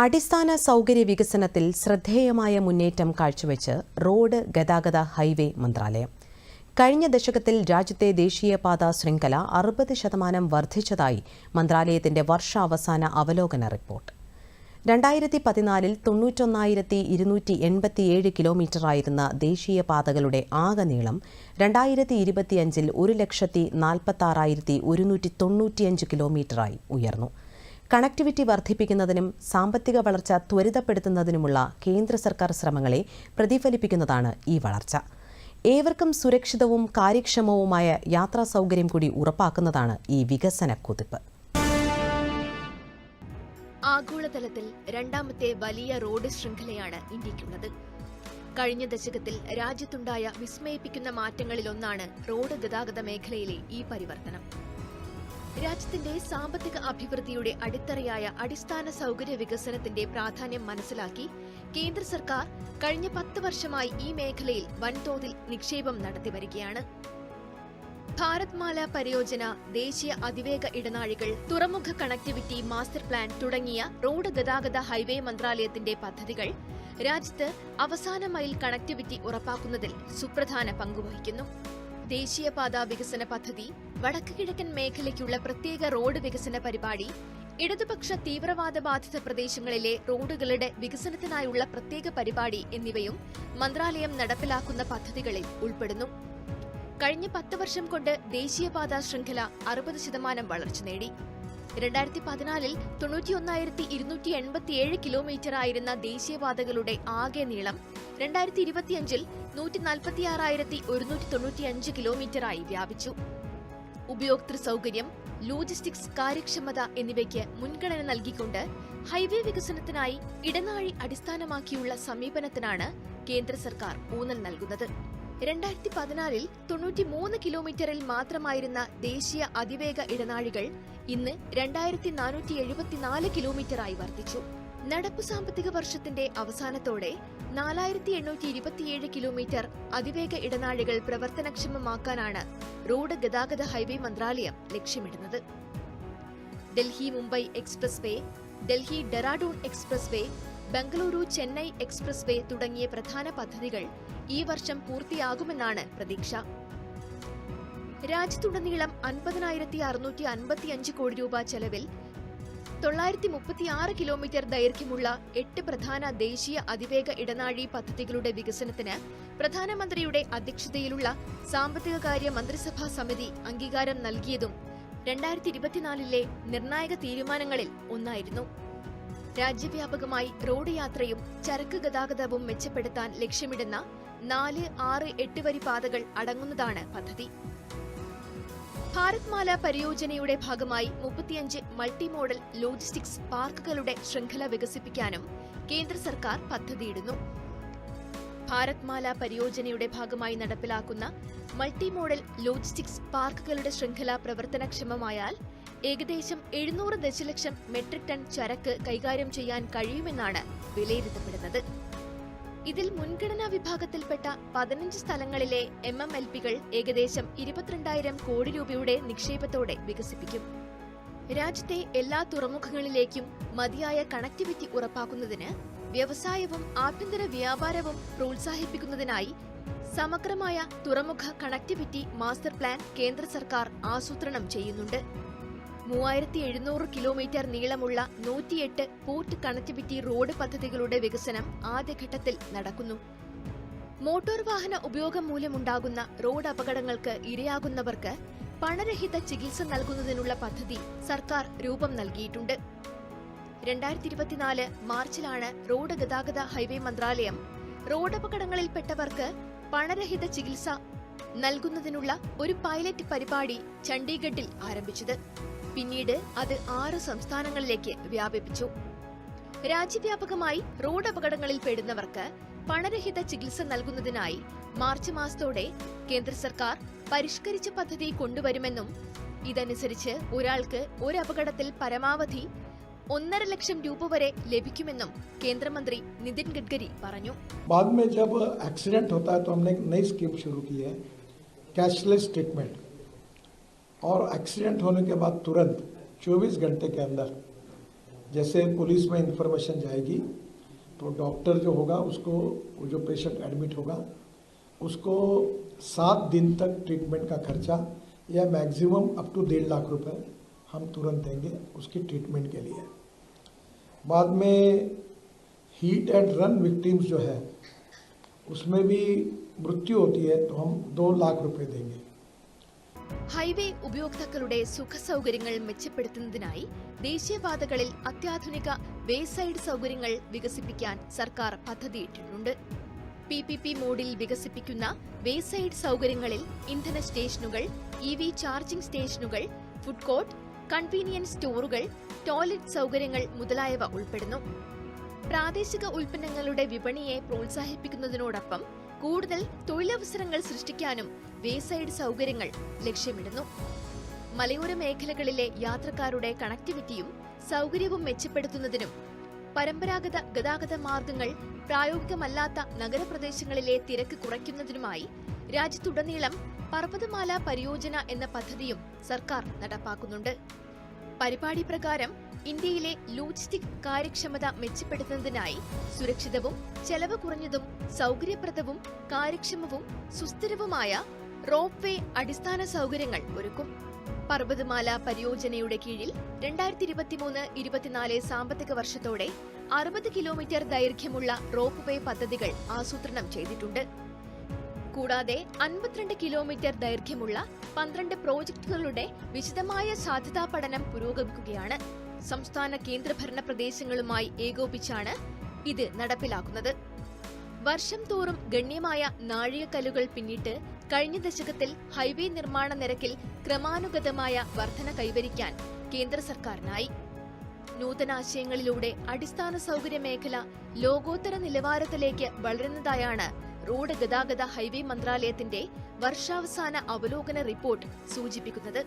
അടിസ്ഥാന സൗകര്യ വികസനത്തിൽ ശ്രദ്ധേയമായ മുന്നേറ്റം കാഴ്ചവെച്ച് റോഡ് ഗതാഗത ഹൈവേ മന്ത്രാലയം. കഴിഞ്ഞ ദശകത്തിൽ രാജ്യത്തെ ദേശീയപാത ശൃംഖല 60% വർദ്ധിച്ചതായി മന്ത്രാലയത്തിന്റെ വർഷാവസാന അവലോകന റിപ്പോർട്ട്. 2014-ൽ 91,287 കിലോമീറ്ററായിരുന്ന ദേശീയപാതകളുടെ ആകെ നീളം 2025-ൽ 1,46,195 കിലോമീറ്ററായി ഉയർന്നു. കണക്ടിവിറ്റി വർദ്ധിപ്പിക്കുന്നതിനും സാമ്പത്തിക വളർച്ച ത്വരിതപ്പെടുത്തുന്നതിനുമുള്ള കേന്ദ്ര സർക്കാർ ശ്രമങ്ങളെ പ്രതിഫലിപ്പിക്കുന്നതാണ് ഈ വളർച്ച. ഏവർക്കും സുരക്ഷിതവും കാര്യക്ഷമവുമായ യാത്രാ സൗകര്യം കൂടി ഉറപ്പാക്കുന്നതാണ് ഈ വികസന കുതിപ്പ്. ആഗോളതലത്തിൽ രണ്ടാമത്തെ വലിയ റോഡ് ശൃംഖലയാണ് ഇന്ത്യയ്ക്കുള്ളത്. കഴിഞ്ഞ ദശകത്തിൽ രാജ്യത്തുണ്ടായ വിസ്മയിപ്പിക്കുന്ന മാറ്റങ്ങളിലൊന്നാണ് റോഡ് ഗതാഗത മേഖലയിലെ ഈ പരിവർത്തനം. രാജ്യത്തിന്റെ സാമ്പത്തിക അഭിവൃദ്ധിയുടെ അടിത്തറയായ അടിസ്ഥാന സൗകര്യ വികസനത്തിന്റെ പ്രാധാന്യം മനസ്സിലാക്കി കേന്ദ്ര സർക്കാർ കഴിഞ്ഞ 10 വർഷമായി ഈ മേഖലയിൽ വൻതോതിൽ നിക്ഷേപം നടത്തിവരികയാണ്. ഭാരത്മാല പരിയോജന, ദേശീയ അതിവേഗ ഇടനാഴികൾ, തുറമുഖ കണക്ടിവിറ്റി മാസ്റ്റർ പ്ലാൻ തുടങ്ങിയ റോഡ് ഗതാഗത ഹൈവേ മന്ത്രാലയത്തിന്റെ പദ്ധതികൾ രാജ്യത്ത് അവസാന മൈൽ കണക്ടിവിറ്റി ഉറപ്പാക്കുന്നതിൽ സുപ്രധാന പങ്കുവഹിക്കുന്നു. ദേശീയപാത വികസന പദ്ധതി, വടക്ക് കിഴക്കൻ മേഖലയ്ക്കുള്ള പ്രത്യേക റോഡ് വികസന പരിപാടി, ഇടതുപക്ഷ തീവ്രവാദ ബാധിത പ്രദേശങ്ങളിലെ റോഡുകളുടെ വികസനത്തിനായുള്ള പ്രത്യേക പരിപാടി എന്നിവയും മന്ത്രാലയം നടപ്പിലാക്കുന്ന പദ്ധതികളിൽ ഉൾപ്പെടുന്നു. കഴിഞ്ഞ 10 വർഷം കൊണ്ട് ദേശീയപാത ശൃംഖല 60% വളർച്ച നേടി. 2014-ൽ 91,287 കിലോമീറ്ററായിരുന്ന ദേശീയപാതകളുടെ ആകെ നീളം 2025-ൽ 146,195 കിലോമീറ്ററായി വ്യാപിച്ചു. ഉപയോക്തൃ സൗകര്യം, ലോജിസ്റ്റിക്സ് കാര്യക്ഷമത എന്നിവയ്ക്ക് മുൻഗണന നൽകിക്കൊണ്ട് ഹൈവേ വികസനത്തിനായി ഇടനാഴി അടിസ്ഥാനമാക്കിയുള്ള സമീപനത്തിനാണ് കേന്ദ്ര സർക്കാർ ഊന്നൽ നൽകുന്നത്. 2014-ൽ 93 കിലോമീറ്ററിൽ മാത്രമായിരുന്ന ദേശീയ അതിവേഗ ഇടനാഴികൾ ഇന്ന് 2,474 കിലോമീറ്ററായി വർദ്ധിച്ചു. നടപ്പു സാമ്പത്തിക വർഷത്തിന്റെ അവസാനത്തോടെ 4,827 കിലോമീറ്റർ അതിവേഗ ഇടനാഴികൾ പ്രവർത്തനക്ഷമമാക്കാനാണ് റോഡ് ഗതാഗത ഹൈവേ മന്ത്രാലയം ലക്ഷ്യമിടുന്നത്. ഡൽഹി മുംബൈ എക്സ്പ്രസ് വേ, ഡൽഹി ഡെറാഡൂൺ എക്സ്പ്രസ് വേ, ബംഗളൂരു ചെന്നൈ എക്സ്പ്രസ് വേ തുടങ്ങിയ പ്രധാന പദ്ധതികൾ ഈ വർഷം പൂർത്തിയാകുമെന്നാണ് പ്രതീക്ഷ. രാജ്യത്തുടനീളം 50,655 കോടി രൂപ ചെലവിൽ 936 കിലോമീറ്റർ ദൈർഘ്യമുള്ള 8 പ്രധാന ദേശീയ അതിവേഗ ഇടനാഴി പദ്ധതികളുടെ വികസനത്തിന് പ്രധാനമന്ത്രിയുടെ അധ്യക്ഷതയിലുള്ള സാമ്പത്തികകാര്യ മന്ത്രിസഭാ സമിതി അംഗീകാരം നൽകിയതും 2024-ലെ നിർണായക തീരുമാനങ്ങളിൽ ഒന്നായിരുന്നു. രാജ്യവ്യാപകമായി റോഡ് യാത്രയും ചരക്ക് ഗതാഗതവും മെച്ചപ്പെടുത്താൻ ലക്ഷ്യമിടുന്ന 4, 6, 8 വരി പാതകൾ അടങ്ങുന്നതാണ് പദ്ധതി. ഭാരത്മാല പരിയോജനയുടെ ഭാഗമായി 35 മൾട്ടി മോഡൽ ലോജിസ്റ്റിക്സ് പാർക്കുകളുടെ ശൃംഖല വികസിപ്പിക്കാനും കേന്ദ്ര സർക്കാർ പദ്ധതിയിടുന്നു. ഭാരത്മാല പരിയോജനയുടെ ഭാഗമായി നടപ്പിലാക്കുന്ന മൾട്ടി മോഡൽ ലോജിസ്റ്റിക്സ് പാർക്കുകളുടെ ശൃംഖല പ്രവർത്തനക്ഷമമായാൽ ഏകദേശം 700 ദശലക്ഷം മെട്രിക് ടൺ ചരക്ക് കൈകാര്യം ചെയ്യാൻ കഴിയുമെന്നാണ് വിലയിരുത്തപ്പെടുന്നത്. ഇതിൽ മുൻഗണനാ വിഭാഗത്തിൽപ്പെട്ട 15 സ്ഥലങ്ങളിലെ MMLPകൾ ഏകദേശം 22,000 കോടി രൂപയുടെ നിക്ഷേപത്തോടെ വികസിപ്പിക്കും. രാജ്യത്തെ എല്ലാ തുറമുഖങ്ങളിലേക്കും മതിയായ കണക്ടിവിറ്റി ഉറപ്പാക്കുന്നതിന് വ്യവസായവും ആഭ്യന്തര വ്യാപാരവും പ്രോത്സാഹിപ്പിക്കുന്നതിനായി സമഗ്രമായ തുറമുഖ കണക്ടിവിറ്റി മാസ്റ്റർ പ്ലാൻ കേന്ദ്ര സർക്കാർ ആസൂത്രണം ചെയ്യുന്നുണ്ട്. 3,700 കിലോമീറ്റർ നീളമുള്ള 108 പോർട്ട് കണക്ടിവിറ്റി റോഡ് പദ്ധതികളുടെ വികസനം ആദ്യഘട്ടത്തിൽ നടക്കുന്നു. മോട്ടോർ വാഹന ഉപയോഗം മൂലമുണ്ടാകുന്ന റോഡ് അപകടങ്ങൾക്ക് ഇരയാകുന്നവർക്ക് പണരഹിത ചികിത്സ നൽകുന്നതിനുള്ള പദ്ധതി സർക്കാർ രൂപം നൽകിയിട്ടുണ്ട്. 2024 മാർച്ചിലാണ് റോഡ് ഗതാഗത ഹൈവേ മന്ത്രാലയം റോഡപകടങ്ങളിൽപ്പെട്ടവർക്ക് പണരഹിത ചികിത്സ നൽകുന്നതിനുള്ള ഒരു പൈലറ്റ് പരിപാടി ചണ്ഡീഗഡിൽ ആരംഭിച്ചത്. പിന്നീട് അത് 6 സംസ്ഥാനങ്ങളിലേക്ക് വ്യാപിപ്പിച്ചു. രാജ്യവ്യാപകമായി റോഡ് അപകടങ്ങളിൽ പെടുന്നവർക്ക് പണരഹിത ചികിത്സ നൽകുന്നതിനായി മാർച്ച് മാസത്തോടെ കേന്ദ്ര സർക്കാർ പരിഷ്കരിച്ച പദ്ധതി കൊണ്ടുവരുമെന്നും ഇതനുസരിച്ച് ഒരാൾക്ക് ഒരു അപകടത്തിൽ പരമാവധി 1.5 ലക്ഷം രൂപ വരെ ലഭിക്കുമെന്നും കേന്ദ്രമന്ത്രി നിതിൻ ഗഡ്കരി പറഞ്ഞു. बाद में जब एक्सीडेंट होता है तो हमने एक नई स्कीम शुरू की है, कैशलेस ट्रीटमेंट, और एक्सीडेंट होने के बाद तुरंत 24 घंटे के अंदर जैसे पुलिस में इंफॉर्मेशन जाएगी तो डॉक्टर जो होगा उसको, जो पेशेंट एडमिट होगा उसको 7 दिन तक ट्रीटमेंट का खर्चा या मैक्सिमम अप टू 1.5 लाख रुपए हम तुरंत देंगे उसकी ट्रीटमेंट के लिए। बाद में हीट एंड रन विक्टिम्स जो है उसमें भी मृत्यु होती है तो हम 2 लाख रुपए देंगे। ഹൈവേ ഉപയോക്താക്കളുടെ സുഖസൗകര്യങ്ങൾ മെച്ചപ്പെടുത്തുന്നതിനായി ദേശീയപാതകളിൽ അത്യാധുനിക വേസൈഡ് സൗകര്യങ്ങൾ വികസിപ്പിക്കാൻ സർക്കാർ പദ്ധതിയിട്ടിട്ടുണ്ട്. PPP മോഡിൽ വികസിപ്പിക്കുന്ന വേസൈഡ് സൗകര്യങ്ങളിൽ ഇന്ധന സ്റ്റേഷനുകൾ, EV ചാർജിംഗ് സ്റ്റേഷനുകൾ, ഫുഡ് കോർട്ട്, കൺവീനിയൻസ് സ്റ്റോറുകൾ, ടോയ്ലറ്റ് സൗകര്യങ്ങൾ മുതലായവ ഉൾപ്പെടുന്നു. പ്രാദേശിക ഉൽപ്പന്നങ്ങളുടെ വിപണിയെ പ്രോത്സാഹിപ്പിക്കുന്നതിനോടൊപ്പം കൂടുതൽ തൊഴിലവസരങ്ങൾ സൃഷ്ടിക്കാനും വേസൈഡ് സൗകര്യങ്ങൾ ലക്ഷ്യമിടുന്നു. മലയോര മേഖലകളിലെ യാത്രക്കാരുടെ കണക്ടിവിറ്റിയും സൗകര്യവും മെച്ചപ്പെടുത്തുന്നതിനും പരമ്പരാഗത ഗതാഗത മാർഗങ്ങൾ പ്രായോഗികമല്ലാത്ത നഗരപ്രദേശങ്ങളിലെ തിരക്ക് കുറയ്ക്കുന്നതിനുമായി രാജ്യത്തുടനീളം പർവ്വതമാല പരിയോജന എന്ന പദ്ധതിയും സർക്കാർ നടപ്പാക്കുന്നുണ്ട്. പരിപാടി പ്രകാരം ഇന്ത്യയിലെ ലോജിസ്റ്റിക് കാര്യക്ഷമത മെച്ചപ്പെടുത്തുന്നതിനായി സുരക്ഷിതവും ചെലവ് കുറഞ്ഞതും സൗകര്യപ്രദവും കാര്യക്ഷമവും സുസ്ഥിരവുമായ റോപ്പ് വേ അടിസ്ഥാന സൗകര്യങ്ങൾ ഒരുക്കും. പർവ്വതമാല പരിയോജനയുടെ കീഴിൽ 2023-24 സാമ്പത്തിക വർഷത്തോടെ 60 കിലോമീറ്റർ ദൈർഘ്യമുള്ള റോപ്പ് വേ പദ്ധതികൾ ആസൂത്രണം ചെയ്തിട്ടുണ്ട്. കൂടാതെ 52 കിലോമീറ്റർ ദൈർഘ്യമുള്ള 12 പ്രോജക്ടുകളുടെ വിശദമായ സാധ്യതാ പഠനം പുരോഗമിക്കുകയാണ്. സംസ്ഥാന കേന്ദ്രഭരണ പ്രദേശങ്ങളുമായി ഏകോപിച്ചാണ് ഇത് നടപ്പിലാക്കുന്നത്. വർഷം തോറും ഗണ്യമായ നാഴികക്കല്ലുകൾ പിന്നിട്ട് കഴിഞ്ഞ ദശകത്തിൽ ഹൈവേ നിർമ്മാണ നിരക്കിൽ ക്രമാനുഗതമായ വർധന കൈവരിക്കാൻ കേന്ദ്ര സർക്കാരിനായി. നൂതനാശയങ്ങളിലൂടെ അടിസ്ഥാന സൗകര്യ മേഖല ലോകോത്തര നിലവാരത്തിലേക്ക് വളരുന്നതായാണ് റോഡ് ഗതാഗത ഹൈവേ മന്ത്രാലയത്തിന്റെ വർഷാവസാന അവലോകന റിപ്പോർട്ട് സൂചിപ്പിക്കുന്നത്.